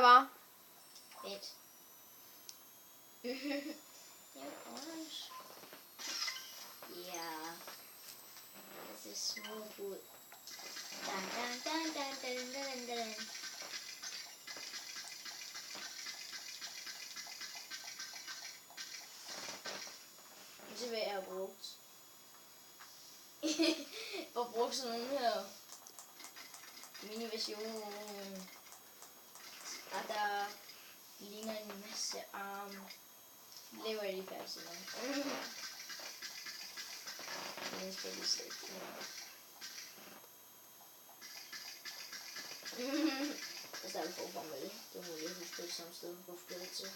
der bare. Fedt. Ja, orange. Ja. Det ser smooth ud. Dan, dan, dan, dan, dan, dan, dan. Det er hvad jeg har brugt. Jeg har brugt sådan nogle her mini-version. Og der ligner en masse arme. Laver jeg lige færdigt sådan noget. Nu skal vi se. Jeg starter forfra med det. Det må jeg huske det samme sted. Hvorfor gør det til?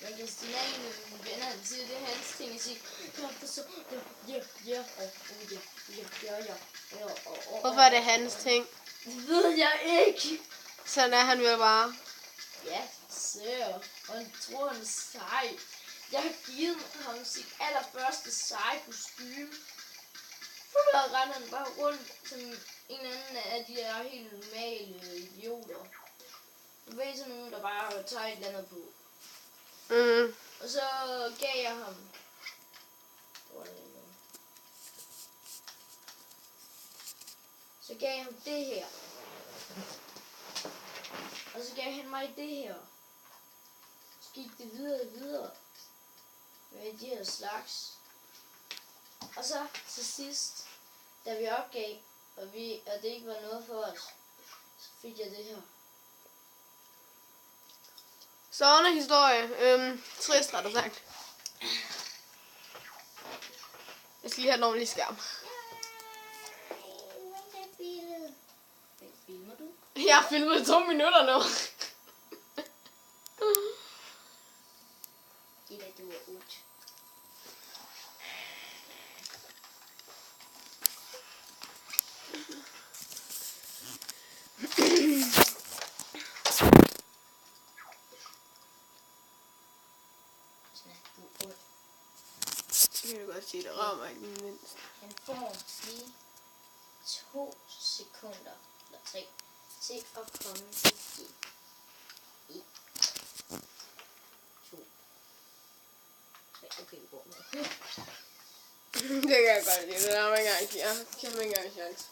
Men Christina er en af mine venner, han siger, det er hans ting at sige, Hvorfor er det hans ting? Det ved jeg ikke. Sådan er han vel bare. Ja, så. Og han tror, han er sej. Jeg har givet ham sit allerførste seje kostume. Så render han bare rundt som en anden af de der helt normale idioter. Du ved sådan nogen, der bare tager et eller andet på. Mm. Og så gav jeg ham. Så gav jeg ham det her. Og så gav han mig det her. Så gik det videre. Med de her slags. Og så til sidst, da vi opgav, og det ikke var noget for os, så fik jeg det her. Sådan en historie. Trist rettere sagt. Jeg skal lige have den ordentlige skærm. Filmer du? Jeg har filmet 2 minutter nu. Det der, du er ud. Det kan du godt sige, det rammer ikke mindst. Han får lige 2 sekunder, eller 3, til at komme igen. 1, 2, 3, okay, vi går med. Det kan jeg godt lide, det er ikke engang, jeg kan ikke engang chance.